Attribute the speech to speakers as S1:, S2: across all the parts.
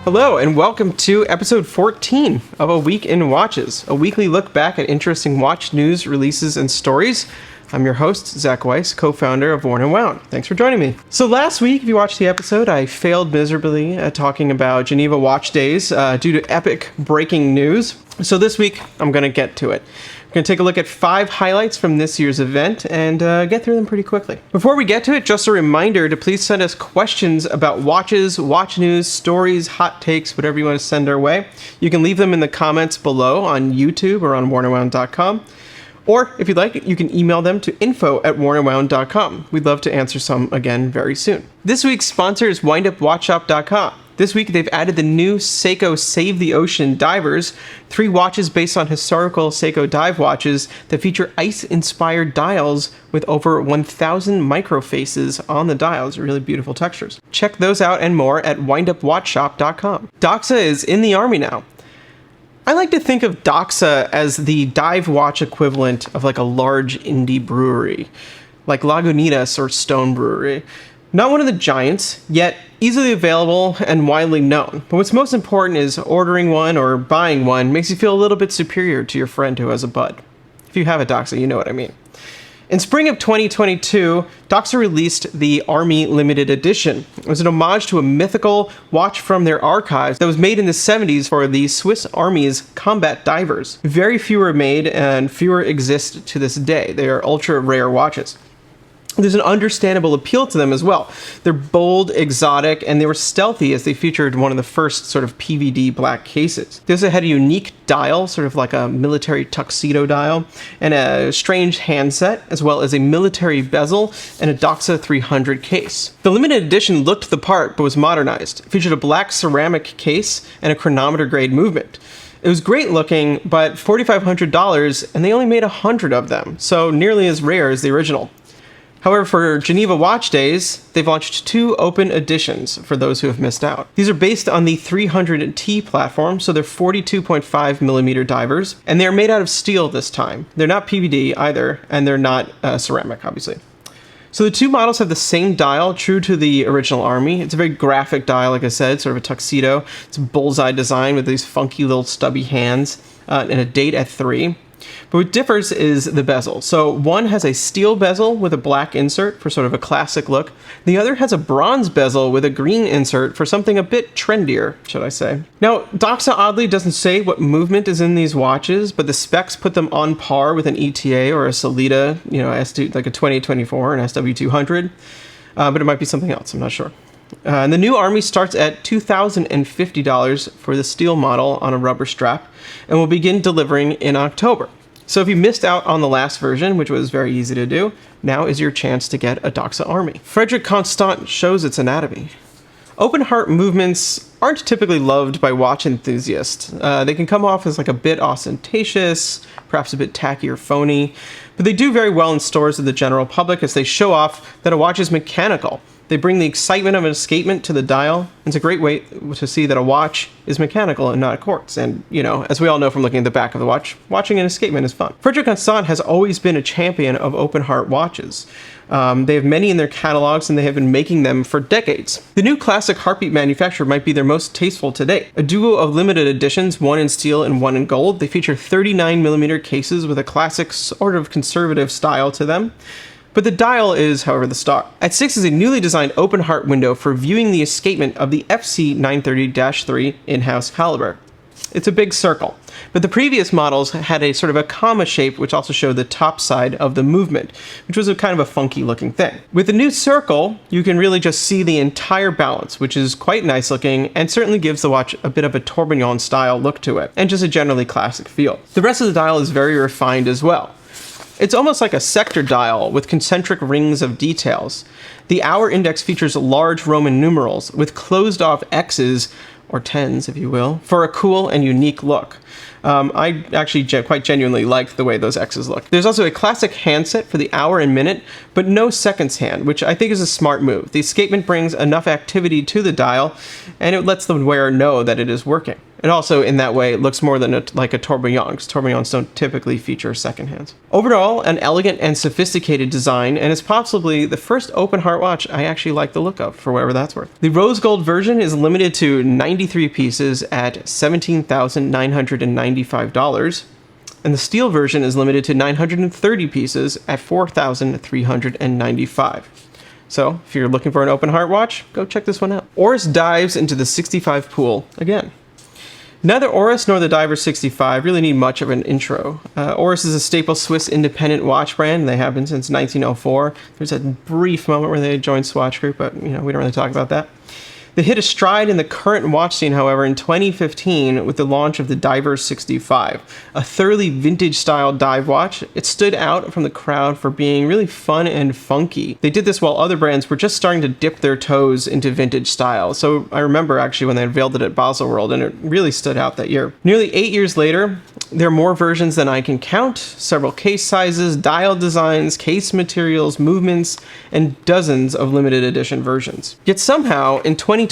S1: Hello and welcome to episode 14 of A Week in Watches, a weekly look back at interesting watch news, releases, and stories. I'm your host, Zach Weiss, co-founder of Worn & Wound. Thanks for joining me. So last week, if you watched the episode, I failed miserably at talking about Geneva Watch Days due to epic breaking news. So this week, I'm going to get to it. We're going to take a look at 5 highlights from this year's event and get through them pretty quickly. Before we get to it, just a reminder to please send us questions about watches, watch news, stories, hot takes, whatever you want to send our way. You can leave them in the comments below on YouTube or on wornandwound.com. Or, if you'd like, you can email them to info@wornandwound.com. We'd love to answer some again very soon. This week's sponsor is windupwatchshop.com. This week, they've added the new Seiko Save the Ocean divers, 3 watches based on historical Seiko dive watches that feature ice-inspired dials with over 1,000 microfaces on the dials, really beautiful textures. Check those out and more at windupwatchshop.com. Doxa is in the Army now. I like to think of Doxa as the dive watch equivalent of like a large indie brewery, like Lagunitas or Stone Brewery. Not one of the giants, yet easily available and widely known. But what's most important is ordering one or buying one makes you feel a little bit superior to your friend who has a bud. If you have a Doxa, you know what I mean. In spring of 2022, Doxa released the Army Limited Edition. It was an homage to a mythical watch from their archives that was made in the 70s for the Swiss Army's combat divers. Very few are made and fewer exist to this day. They are ultra rare watches. There's an understandable appeal to them as well. They're bold, exotic, and they were stealthy as they featured one of the first sort of PVD black cases. They also had a unique dial, sort of like a military tuxedo dial, and a strange handset, as well as a military bezel and a Doxa 300 case. The limited edition looked the part, but was modernized. It featured a black ceramic case and a chronometer grade movement. It was great looking, but $4,500, and they only made 100 of them, so nearly as rare as the original. However, for Geneva Watch Days, they've launched 2 open editions for those who have missed out. These are based on the 300T platform, so they're 42.5mm divers, and they're made out of steel this time. They're not PVD either, and they're not ceramic, obviously. So the 2 models have the same dial, true to the original Army. It's a very graphic dial, like I said, sort of a tuxedo. It's a bullseye design with these funky little stubby hands, and a date at 3. But what differs is the bezel. So one has a steel bezel with a black insert for sort of a classic look. The other has a bronze bezel with a green insert for something a bit trendier, should I say. Now, Doxa oddly doesn't say what movement is in these watches, but the specs put them on par with an ETA or a Solita, like a 2824 and SW200. But it might be something else, I'm not sure. And the new Army starts at $2,050 for the steel model on a rubber strap and will begin delivering in October. So if you missed out on the last version, which was very easy to do, now is your chance to get a Doxa Army. Frederique Constant shows its anatomy. Open heart movements aren't typically loved by watch enthusiasts. They can come off as like a bit ostentatious, perhaps a bit tacky or phony, but they do very well in stores of the general public as they show off that a watch is mechanical. They bring the excitement of an escapement to the dial. It's a great way to see that a watch is mechanical and not a quartz. And, as we all know from looking at the back of the watch, watching an escapement is fun. Frederique Constant has always been a champion of open heart watches. They have many in their catalogs, and they have been making them for decades. The new classic heartbeat manufacturer might be their most tasteful to date. A duo of limited editions, one in steel and one in gold. They feature 39mm cases with a classic sort of conservative style to them. But the dial is, however, the star. At 6 is a newly designed open heart window for viewing the escapement of the FC 930-3 in-house caliber. It's a big circle, but the previous models had a sort of a comma shape which also showed the top side of the movement, which was a kind of a funky looking thing. With the new circle, you can really just see the entire balance, which is quite nice looking and certainly gives the watch a bit of a tourbillon style look to it, and just a generally classic feel. The rest of the dial is very refined as well. It's almost like a sector dial with concentric rings of details. The hour index features large Roman numerals with closed-off X's, or 10s if you will, for a cool and unique look. I actually quite genuinely like the way those X's look. There's also a classic handset for the hour and minute, but no seconds hand, which I think is a smart move. The escapement brings enough activity to the dial, and it lets the wearer know that it is working. And also, in that way, it looks more than like a tourbillon, because tourbillons don't typically feature second hands. Overall, an elegant and sophisticated design, and it's possibly the first open heart watch I actually like the look of, for whatever that's worth. The rose gold version is limited to 93 pieces at $17,995, and the steel version is limited to 930 pieces at $4,395. So, if you're looking for an open heart watch, go check this one out. Oris dives into the 65 pool again. Neither Oris nor the Diver 65 really need much of an intro. Oris is a staple Swiss independent watch brand. They have been since 1904. There's a brief moment where they joined Swatch Group, but we don't really talk about that. They hit a stride in the current watch scene, however, in 2015 with the launch of the Diver 65, a thoroughly vintage-style dive watch. It stood out from the crowd for being really fun and funky. They did this while other brands were just starting to dip their toes into vintage style. So I remember actually when they unveiled it at Baselworld, and it really stood out that year. Nearly 8 years later, there are more versions than I can count, several case sizes, dial designs, case materials, movements, and dozens of limited edition versions. Yet somehow, in 2022,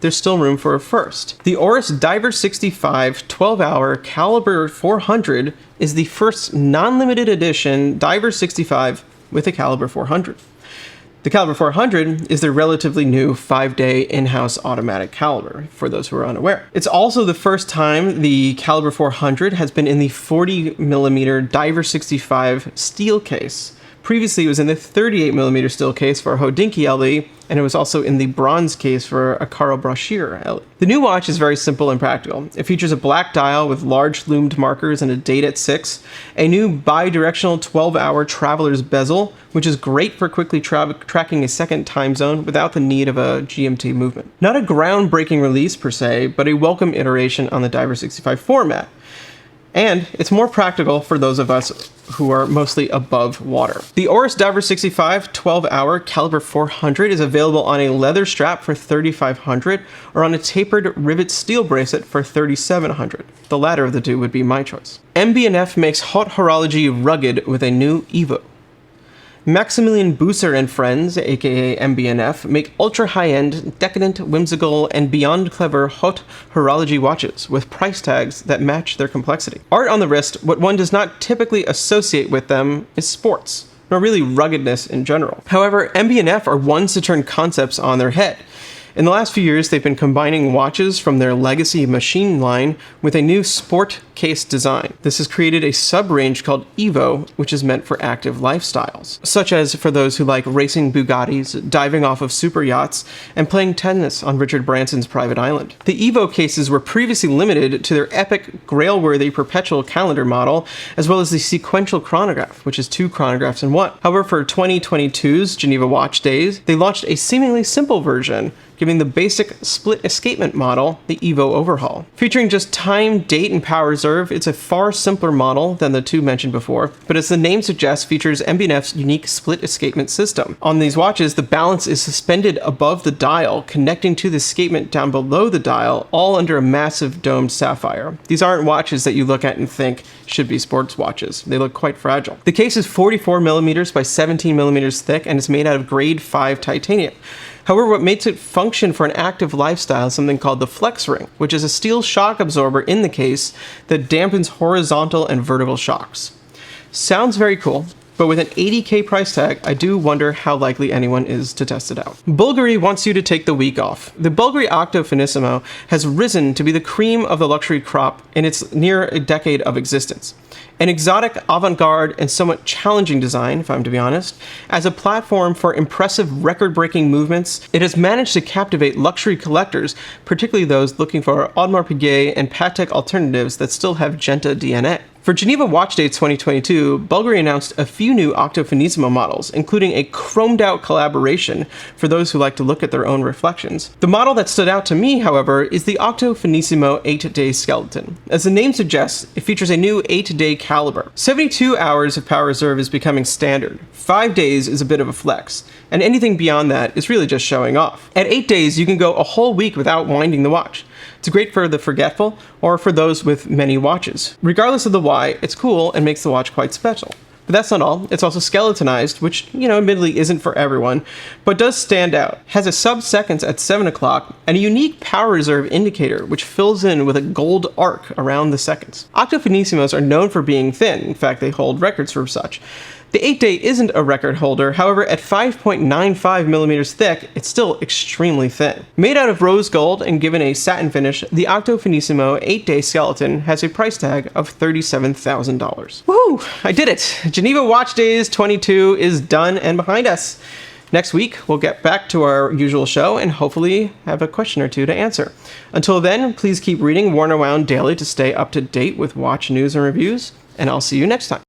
S1: there's still room for a first. The Oris Diver 65 12-hour caliber 400 is the first non-limited edition Diver 65 with a caliber 400. The caliber 400 is their relatively new 5-day in-house automatic caliber, for those who are unaware. It's also the first time the caliber 400 has been in the 40mm Diver 65 steel case. Previously, it was in the 38mm steel case for a Hodinkee LE, and it was also in the bronze case for a Carl Brashear LE. The new watch is very simple and practical. It features a black dial with large loomed markers and a date at 6, a new bi-directional 12-hour traveler's bezel, which is great for quickly tracking a second time zone without the need of a GMT movement. Not a groundbreaking release per se, but a welcome iteration on the Diver 65 format. And it's more practical for those of us who are mostly above water. The Oris Diver 65 12-hour caliber 400 is available on a leather strap for $3,500 or on a tapered rivet steel bracelet for $3,700. The latter of the two would be my choice. MB&F makes Haute Horology rugged with a new EVO. Maximilian Busser and Friends, aka MB&F, make ultra-high-end, decadent, whimsical, and beyond clever haute horology watches with price tags that match their complexity. Art on the wrist, what one does not typically associate with them is sports, nor really ruggedness in general. However, MB&F are ones to turn concepts on their head. In the last few years, they've been combining watches from their legacy machine line with a new sport case design. This has created a sub-range called EVO, which is meant for active lifestyles, such as for those who like racing Bugattis, diving off of super yachts, and playing tennis on Richard Branson's private island. The EVO cases were previously limited to their epic grail-worthy perpetual calendar model, as well as the sequential chronograph, which is 2 chronographs in 1. However, for 2022's Geneva Watch Days, they launched a seemingly simple version, giving the basic split escapement model the EVO overhaul. Featuring just time, date, and power reserve, it's a far simpler model than the two mentioned before, but as the name suggests, features MB&F's unique split escapement system. On these watches, the balance is suspended above the dial, connecting to the escapement down below the dial, all under a massive domed sapphire. These aren't watches that you look at and think should be sports watches. They look quite fragile. The case is 44mm by 17mm thick, and it's made out of grade 5 titanium. However, what makes it function for an active lifestyle is something called the flex ring, which is a steel shock absorber in the case that dampens horizontal and vertical shocks. Sounds very cool, but with an $80K price tag, I do wonder how likely anyone is to test it out. Bulgari wants you to take the week off. The Bulgari Octo Finissimo has risen to be the cream of the luxury crop in its near a decade of existence. An exotic, avant-garde, and somewhat challenging design, if I'm to be honest, as a platform for impressive record-breaking movements, it has managed to captivate luxury collectors, particularly those looking for Audemars Piguet and Patek alternatives that still have Genta DNA. For Geneva Watch Days 2022, Bulgari announced a few new Octo Finissimo models, including a chromed-out collaboration for those who like to look at their own reflections. The model that stood out to me, however, is the Octo Finissimo 8-day skeleton. As the name suggests, it features a new 8-day caliber. 72 hours of power reserve is becoming standard. 5 days is a bit of a flex, and anything beyond that is really just showing off. At 8 days, you can go a whole week without winding the watch. It's great for the forgetful or for those with many watches. Regardless of the why, it's cool and makes the watch quite special. But that's not all. It's also skeletonized, which, admittedly isn't for everyone, but does stand out. Has a sub-seconds at 7 o'clock and a unique power reserve indicator, which fills in with a gold arc around the seconds. Octo Finissimos are known for being thin. In fact, they hold records for such. The 8-day isn't a record holder, however, at 5.95 millimeters thick, it's still extremely thin. Made out of rose gold and given a satin finish, the Octo Finissimo 8-day skeleton has a price tag of $37,000. Woohoo! I did it! Geneva Watch Days 22 is done and behind us. Next week, we'll get back to our usual show and hopefully have a question or two to answer. Until then, please keep reading Worn and Wound daily to stay up to date with watch news and reviews, and I'll see you next time.